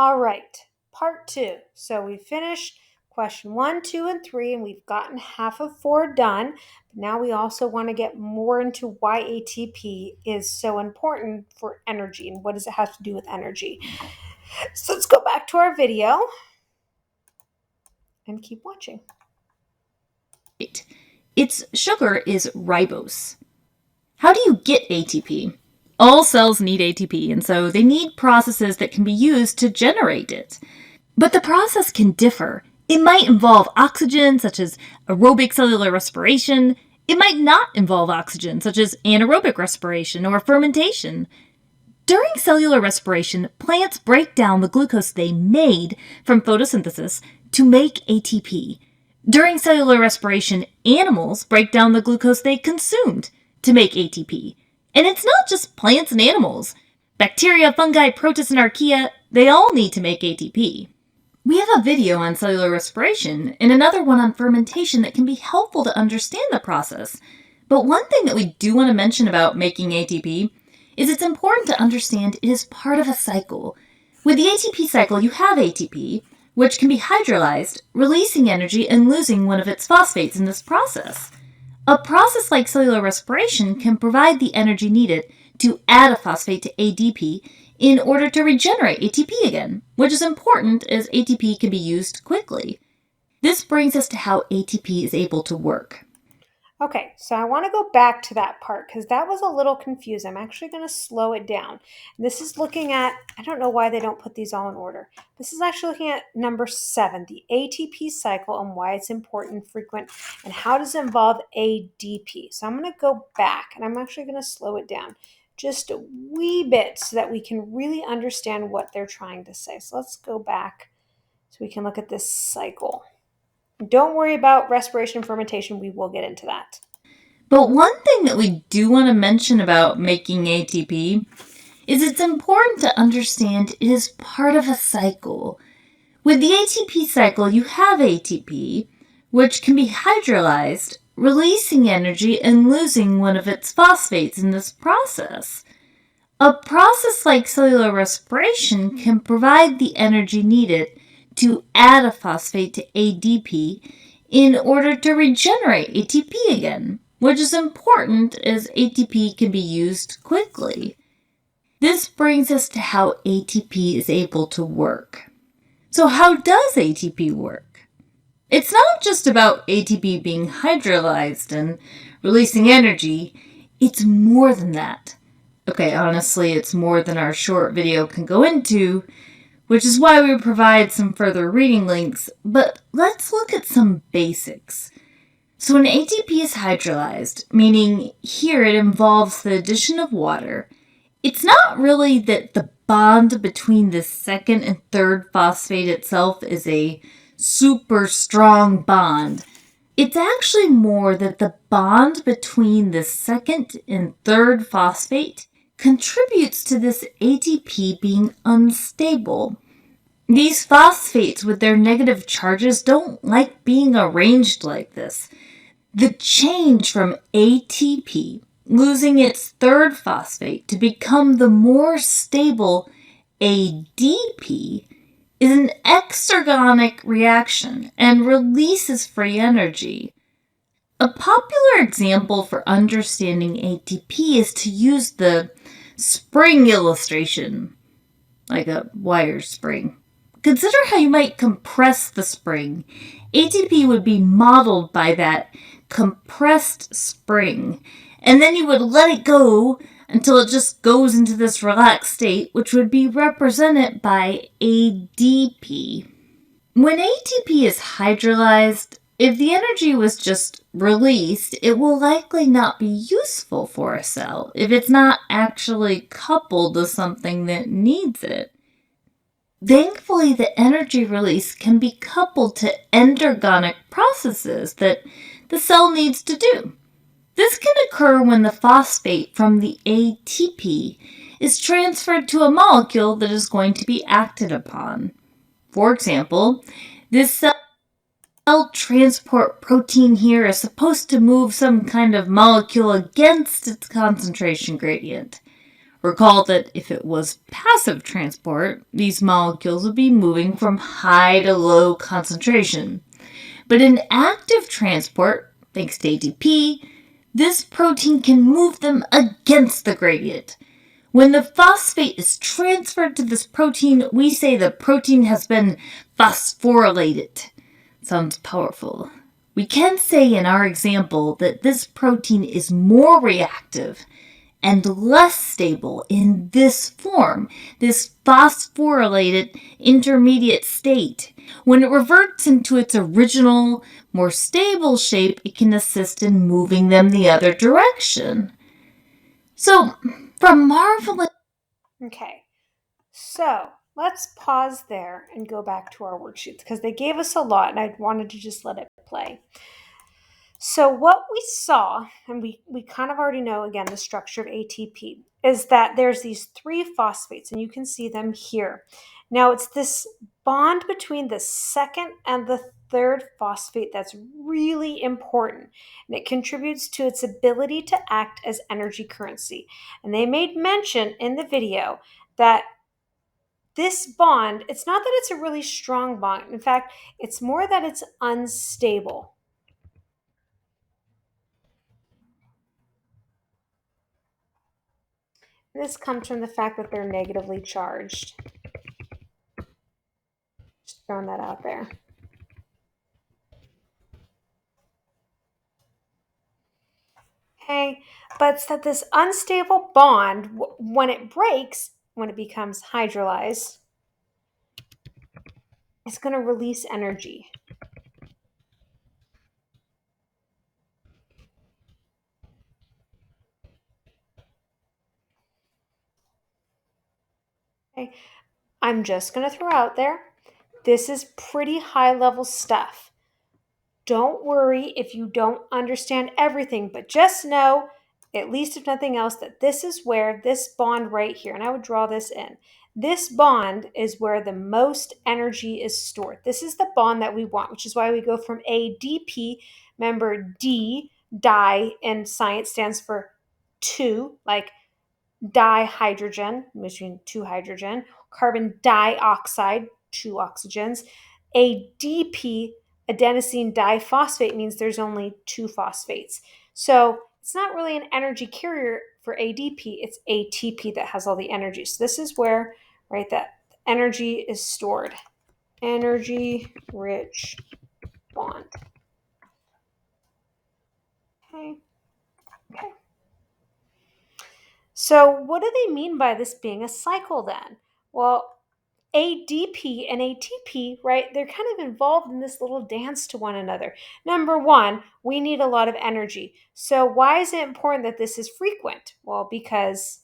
All right, part 2. So we finished question 1, 2, and 3, and we've gotten half of 4 done. Now we also want to get more into why ATP is so important for energy and what does it have to do with energy. So let's go back to our video and keep watching. Its sugar is ribose. How do you get ATP? All cells need ATP, and so they need processes that can be used to generate it. But the process can differ. It might involve oxygen, such as aerobic cellular respiration. It might not involve oxygen, such as anaerobic respiration or fermentation. During cellular respiration, plants break down the glucose they made from photosynthesis to make ATP. During cellular respiration, animals break down the glucose they consumed to make ATP. And it's not just plants and animals. Bacteria, fungi, protists, and archaea, they all need to make ATP. We have a video on cellular respiration and another one on fermentation that can be helpful to understand the process. But one thing that we do want to mention about making ATP is it's important to understand it is part of a cycle. With the ATP cycle, you have ATP, which can be hydrolyzed, releasing energy and losing one of its phosphates in this process. A process like cellular respiration can provide the energy needed to add a phosphate to ADP in order to regenerate ATP again, which is important as ATP can be used quickly. This brings us to how ATP is able to work. Okay, so I want to go back to that part because that was a little confusing. I'm actually going to slow it down. This is looking at, I don't know why they don't put these all in order. This is actually looking at number 7, the ATP cycle and why it's important, frequent, and how does it involve ADP. So I'm going to go back and I'm actually going to slow it down just a wee bit so that we can really understand what they're trying to say. So let's go back so we can look at this cycle. Don't worry about respiration and fermentation. We will get into that. But one thing that we do want to mention about making ATP is it's important to understand it is part of a cycle. With the ATP cycle, you have ATP, which can be hydrolyzed, releasing energy and losing one of its phosphates in this process. A process like cellular respiration can provide the energy needed to add a phosphate to ADP in order to regenerate ATP again, which is important as ATP can be used quickly. This brings us to how ATP is able to work. So how does ATP work? It's not just about ATP being hydrolyzed and releasing energy, it's more than that. Okay, honestly, it's more than our short video can go into, which is why we provide some further reading links, but let's look at some basics. So when ATP is hydrolyzed, meaning here it involves the addition of water, it's not really that the bond between the second and third phosphate itself is a super strong bond. It's actually more that the bond between the second and third phosphate contributes to this ATP being unstable. These phosphates with their negative charges don't like being arranged like this. The change from ATP losing its third phosphate to become the more stable ADP is an exergonic reaction and releases free energy. A popular example for understanding ATP is to use the spring illustration, like a wire spring. Consider how you might compress the spring. ATP would be modeled by that compressed spring, and then you would let it go until it just goes into this relaxed state, which would be represented by ADP. When ATP is hydrolyzed, if the energy was just released, it will likely not be useful for a cell if it's not actually coupled to something that needs it. Thankfully, the energy release can be coupled to endergonic processes that the cell needs to do. This can occur when the phosphate from the ATP is transferred to a molecule that is going to be acted upon. For example, this cell transport protein here is supposed to move some kind of molecule against its concentration gradient. Recall that if it was passive transport, these molecules would be moving from high to low concentration. But in active transport, thanks to ATP, this protein can move them against the gradient. When the phosphate is transferred to this protein, we say the protein has been phosphorylated. Sounds powerful. We can say in our example that this protein is more reactive and less stable in this form, this phosphorylated intermediate state. When it reverts into its original, more stable shape, it can assist in moving them the other direction. So, from marvelous... Okay, so let's pause there and go back to our worksheets because they gave us a lot and I wanted to just let it play. So what we saw, and we kind of already know, again, the structure of ATP, is that there's these three phosphates, and you can see them here. Now, it's this bond between the second and the third phosphate that's really important, and it contributes to its ability to act as energy currency. And they made mention in the video that this bond, it's not that it's a really strong bond. In fact, it's more that it's unstable. This comes from the fact that they're negatively charged. Just throwing that out there. Okay, but it's that this unstable bond, when it breaks, when it becomes hydrolyzed, it's going to release energy. Okay, I'm just going to throw out there, this is pretty high level stuff. Don't worry if you don't understand everything, but just know, at least if nothing else, that this is where this bond right here, and I would draw this in, this bond is where the most energy is stored. This is the bond that we want, which is why we go from ADP. Remember, D, di in science stands for two, like dihydrogen, between two hydrogen, carbon dioxide, two oxygens. ADP, adenosine diphosphate, means there's only two phosphates. So it's not really an energy carrier for ADP, it's ATP that has all the energy. So this is where, right, that energy is stored. Energy rich bond. Okay. Okay. So what do they mean by this being a cycle then? Well, ADP and ATP, right, they're kind of involved in this little dance to one another. Number one, we need a lot of energy. So why is it important that this is frequent? Well, because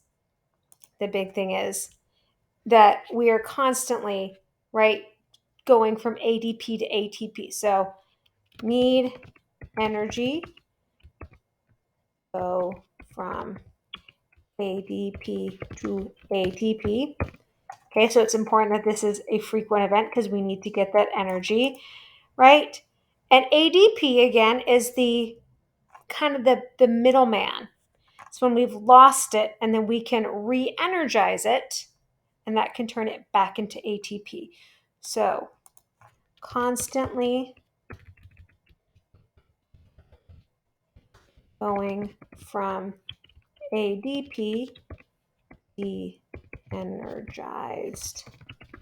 the big thing is that we are constantly, right, going from ADP to ATP. So need energy, go from ADP to ATP. Okay, so it's important that this is a frequent event because we need to get that energy, right? And ADP, again, is the kind of the middleman. It's when we've lost it and then we can re-energize it and that can turn it back into ATP. So constantly going from ADP, de-energized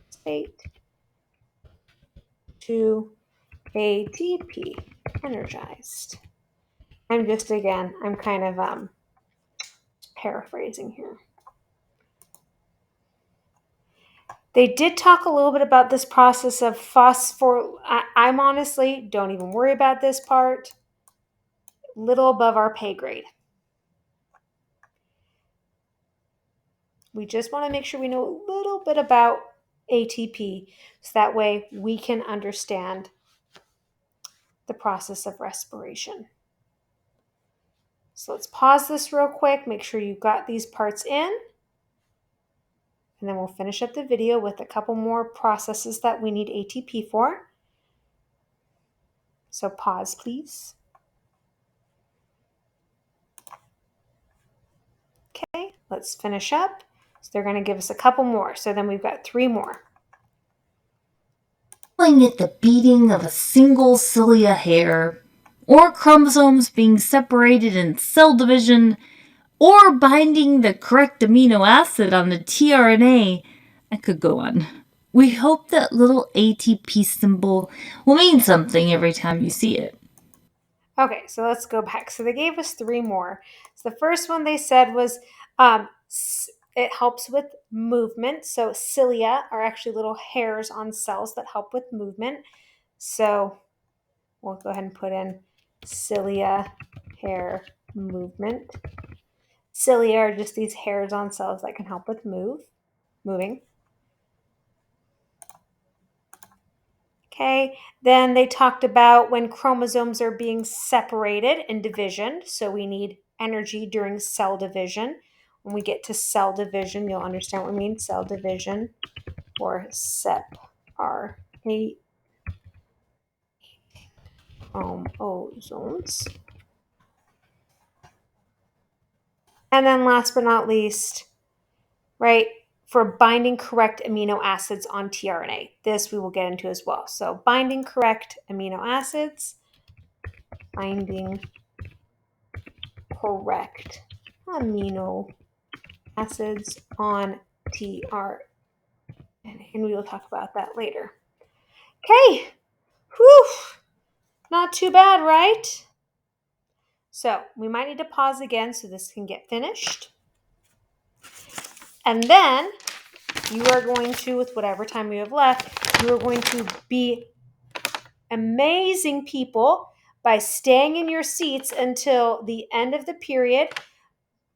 state, to ATP, energized. I'm kind of paraphrasing here. They did talk a little bit about this process of phosphor. I'm honestly, don't even worry about this part. Little above our pay grade. We just want to make sure we know a little bit about ATP so that way we can understand the process of respiration. So let's pause this real quick, make sure you've got these parts in, and then we'll finish up the video with a couple more processes that we need ATP for. So pause, please. Okay. let's finish up. So they're going to give us a couple more. So then we've got 3 more. Calling it the beating of a single cilia hair, or chromosomes being separated in cell division, or binding the correct amino acid on the tRNA. I could go on. We hope that little ATP symbol will mean something every time you see it. Okay, so let's go back. So they gave us 3 more. So the first one they said was it helps with movement. So cilia are actually little hairs on cells that help with movement. So we'll go ahead and put in cilia hair movement. Cilia are just these hairs on cells that can help with moving. Okay, then they talked about when chromosomes are being separated in division. So we need energy during cell division. When we get to cell division, you'll understand what we mean, cell division or separate chromosomes. And then last but not least, right, for binding correct amino acids on tRNA. This we will get into as well. So binding correct amino acids, binding correct amino acids on tRNA. And we will talk about that later. Okay. Whew. Not too bad, right? So we might need to pause again so this can get finished. And then you are going to, with whatever time you have left, you are going to be amazing people by staying in your seats until the end of the period.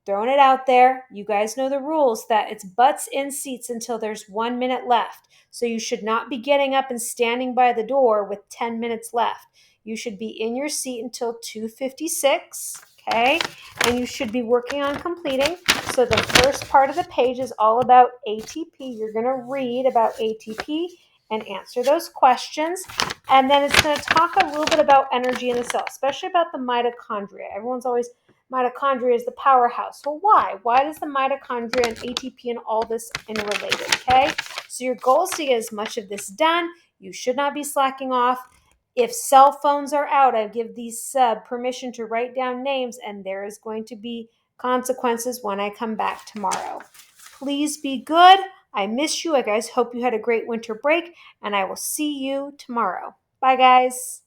Throwing it out there. You guys know the rules that it's butts in seats until there's 1 minute left. So you should not be getting up and standing by the door with 10 minutes left. You should be in your seat until 2:56, okay? And you should be working on completing. So the first part of the page is all about ATP. You're going to read about ATP and answer those questions. And then it's going to talk a little bit about energy in the cell, especially about the mitochondria. Everyone's always mitochondria is the powerhouse. Well, why? Why does the mitochondria and ATP and all this interrelated? Okay, so your goal is to get as much of this done. You should not be slacking off. If cell phones are out, I give these sub permission to write down names, and there is going to be consequences when I come back tomorrow. Please be good. I miss you. I guys hope you had a great winter break, and I will see you tomorrow. Bye, guys.